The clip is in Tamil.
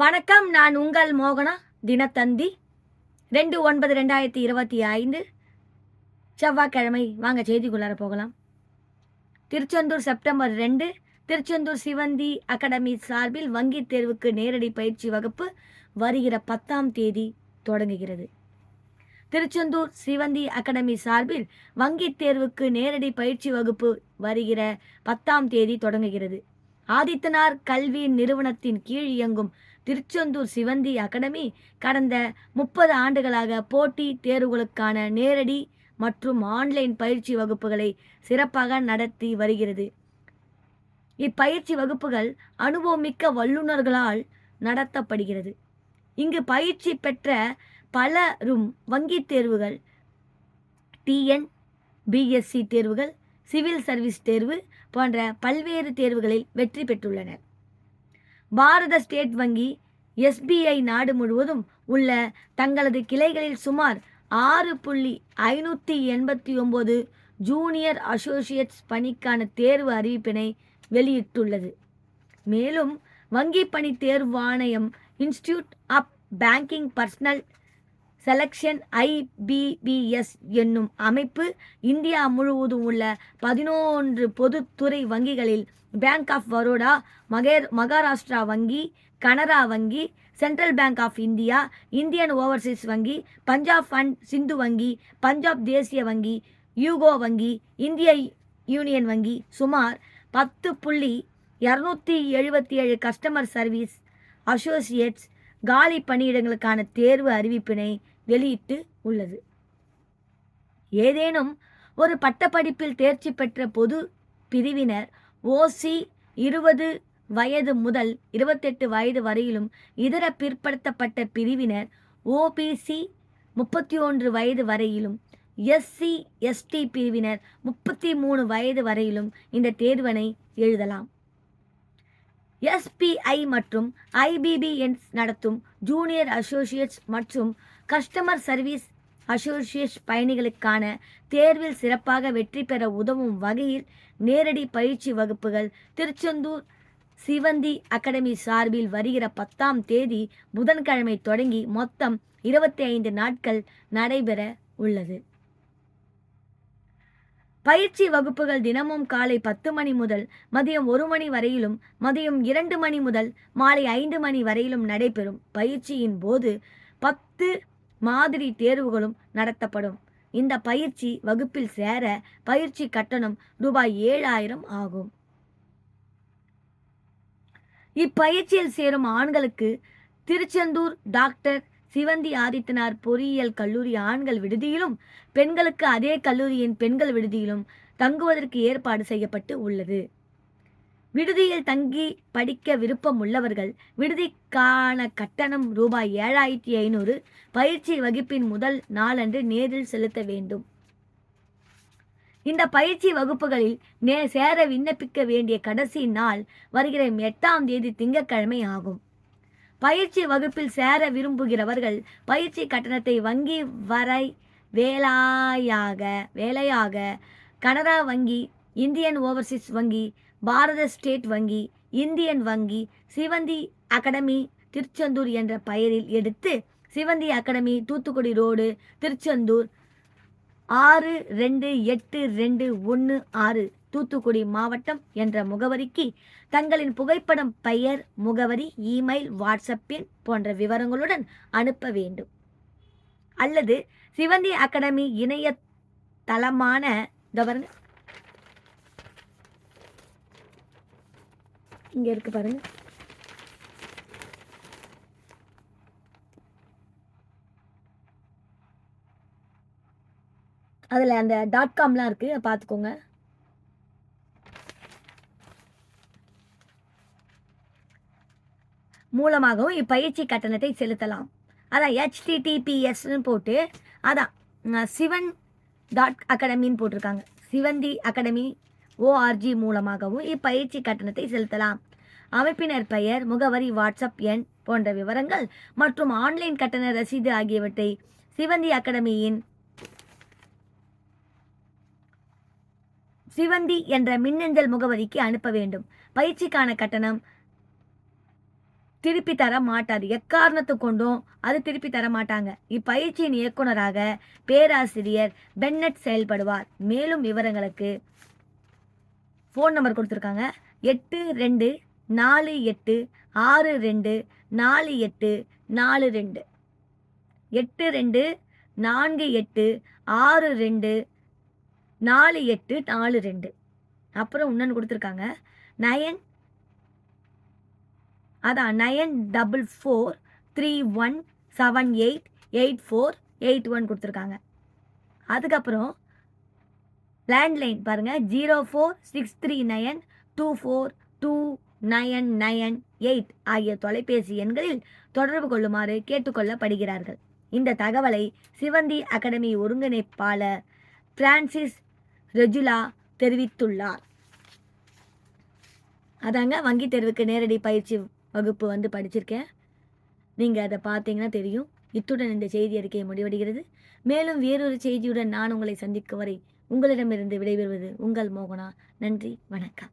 வணக்கம். நான் உங்கள் மோகனா. தினத்தந்தி 2/9/2025 செவ்வாய்க்கிழமை. வாங்க செய்திக்குள்ளார போகலாம். திருச்செந்தூர் செப்டம்பர் 2. திருச்செந்தூர் சிவந்தி அகாடமி சார்பில் வங்கித் தேர்வுக்கு நேரடி பயிற்சி வகுப்பு வருகிற 10ஆம் தேதி தொடங்குகிறது. திருச்செந்தூர் சிவந்தி அகாடமி சார்பில் வங்கித் தேர்வுக்கு நேரடி பயிற்சி வகுப்பு வருகிற 10ஆம் தேதி தொடங்குகிறது. ஆதித்தனார் கல்வி நிறுவனத்தின் கீழ் இயங்கும் திருச்செந்தூர் சிவந்தி அகாடமி கடந்த 30 ஆண்டுகளாக போட்டி தேர்வுகளுக்கான நேரடி மற்றும் ஆன்லைன் பயிற்சி வகுப்புகளை சிறப்பாக நடத்தி வருகிறது. இப்பயிற்சி வகுப்புகள் அனுபவமிக்க வல்லுநர்களால் நடத்தப்படுகிறது. இங்கு பயிற்சி பெற்ற பலரும் வங்கித் தேர்வுகள், டிஎன்பிஎஸ்சி தேர்வுகள், சிவில் சர்வீஸ் தேர்வு போன்ற பல்வேறு தேர்வுகளில் வெற்றி பெற்றுள்ளனர். பாரத ஸ்டேட் வங்கி, எஸ்பிஐ நாடு முழுவதும் உள்ள தங்களது கிளைகளில் சுமார் 6,589 ஜூனியர் அசோசியேட்ஸ் பணிக்கான தேர்வு அறிவிப்பினை வெளியிட்டுள்ளது. மேலும் வங்கி பணி தேர்வாணையம், Institute of Banking Personnel Selection IBPS என்னும் அமைப்பு இந்தியா முழுவதும் உள்ள 11 பொதுத்துறை வங்கிகளில் பேங்க் ஆஃப் பரோடா, மகாராஷ்டிரா வங்கி, கனரா வங்கி, Central Bank of India, Indian Overseas வங்கி, பஞ்சாப் அண்ட் சிந்து வங்கி, பஞ்சாப் தேசிய வங்கி, யூகோ வங்கி, இந்திய யூனியன் வங்கி சுமார் 10,277 கஸ்டமர் சர்வீஸ் அசோசியேட்ஸ் காலி பணியிடங்களுக்கான தேர்வு அறிவிப்பினை வெளியிட்டு உள்ளது. ஏதேனும் ஒரு பட்டப்படிப்பில் தேர்ச்சி பெற்ற பொது பிரிவினர் OC 20 வயது முதல் 28 வயது வரையிலும், இதர பிற்படுத்தப்பட்ட பிரிவினர் OBC 31 வயது வரையிலும், SC ST பிரிவினர் 33 வயது வரையிலும் இந்த தேர்வினை எழுதலாம். SBI மற்றும் IBPS நடத்தும் ஜூனியர் அசோசியேட்ஸ் மற்றும் கஸ்டமர் சர்வீஸ் அசோசியேட்ஸ் பயணிகளுக்கான தேர்வில் சிறப்பாக வெற்றி பெற உதவும் வகையில் நேரடி பயிற்சி வகுப்புகள் திருச்செந்தூர் சிவந்தி அகாடமி சார்பில் வருகிற 10ஆம் தேதி புதன்கிழமை தொடங்கி மொத்தம் 25 நாட்கள் நடைபெற உள்ளது. பயிற்சி வகுப்புகள் தினமும் காலை 10 மணி முதல் மதியம் 1 மணி வரையிலும், மதியம் 2 மணி முதல் மாலை 5 மணி வரையிலும் நடைபெறும். பயிற்சியின் போது 10 மாதிரி தேர்வுகளும் நடத்தப்படும். இந்த பயிற்சி வகுப்பில் சேர பயிற்சி கட்டணம் ரூபாய் 7,000 ஆகும். இப்பயிற்சியில் சேரும் ஆண்களுக்கு திருச்செந்தூர் டாக்டர் சிவந்தி ஆதித்தனார் பொறியியல் கல்லூரி ஆண்கள் விடுதியிலும், பெண்களுக்கு அதே கல்லூரியின் பெண்கள் விடுதியிலும் தங்குவதற்கு ஏற்பாடு செய்யப்பட்டு உள்ளது. விடுதியில் தங்கி படிக்க விருப்பம் உள்ளவர்கள் விடுதிக்கான கட்டணம் ரூபாய் 7,500 பயிற்சி வகுப்பின் முதல் நாளன்று நேரில் செலுத்த வேண்டும். இந்த பயிற்சி வகுப்புகளில் சேர விண்ணப்பிக்க வேண்டிய கடைசி நாள் வருகிற 8ஆம் தேதி திங்கட்கிழமை ஆகும். பயிற்சி வகுப்பில் சேர விரும்புகிறவர்கள் பயிற்சி கட்டணத்தை வங்கி வரை வேலையாக கனரா வங்கி, இந்தியன் ஓவர்சீஸ் வங்கி, பாரத ஸ்டேட் வங்கி, இந்தியன் வங்கி, சிவந்தி அகாடமி திருச்செந்தூர் என்ற பெயரில் எடுத்து சிவந்தி அகாடமி, தூத்துக்குடி ரோடு, திருச்செந்தூர் 62816 தூத்துக்குடி மாவட்டம் என்ற முகவரிக்கு தங்களின் புகைப்படம், பெயர், முகவரி, இமெயில், வாட்ஸ்அப் எண் போன்ற விவரங்களுடன் அனுப்ப வேண்டும். அல்லது சிவந்தி அகாடமி இணையதளமான இங்க இருக்கு பாருங்க, அதில் அந்த .comலாம் இருக்குது, பார்த்துக்கோங்க. மூலமாகவும் இப்பயிற்சி கட்டணத்தை செலுத்தலாம். அதான் HTTPSன்னு போட்டு அதான் சிவன் .academyன்னு போட்டிருக்காங்க. சிவந்தி அகாடமி ORG மூலமாகவும் இப்பயிற்சி கட்டணத்தை செலுத்தலாம். அமைப்பினர் பெயர், முகவரி, வாட்ஸ்அப் எண் போன்ற விவரங்கள் மற்றும் ஆன்லைன் கட்டண ரசீது ஆகியவற்றை சிவந்தி அகாடமியின் சிவந்தி என்ற மின்னஞ்சல் முகவரிக்கு அனுப்ப வேண்டும். பயிற்சிக்கான கட்டணம் திருப்பி தர மாட்டாது. எக்காரணத்தை கொண்டும் அது திருப்பி தர மாட்டாங்க. இப்பயிற்சியின் இயக்குனராக பேராசிரியர் பென்னட் செயல்படுவார். மேலும் விவரங்களுக்கு ஃபோன் நம்பர் கொடுத்துருக்காங்க. 8248624842 8248624842. அப்புறம் இன்னொன்று கொடுத்துருக்காங்க 9431788481 கொடுத்துருக்காங்க. அதுக்கப்புறம் லேண்ட்லைன் பாருங்கள் 046392429998 ஆகிய தொலைபேசி எண்களில் தொடர்பு கொள்ளுமாறு கேட்டுக்கொள்ளப்படுகிறார்கள். இந்த தகவலை சிவந்தி அகாடமி ஒருங்கிணைப்பாளர் பிரான்சிஸ் ரெஜுலா தெரிவித்துள்ளார். அதாங்க வங்கி தேர்வுக்கு நேரடி பயிற்சி வகுப்பு படிச்சிருக்கேன். நீங்கள் அதை பார்த்தீங்கன்னா தெரியும். இத்துடன் இந்த செய்தி அறிக்கை முடிவடைகிறது. மேலும் வேறொரு செய்தியுடன் நான் உங்களை சந்திக்கும் வரை உங்களிடமிருந்து விடைபெறுவது உங்கள் மோகனா. நன்றி, வணக்கம்.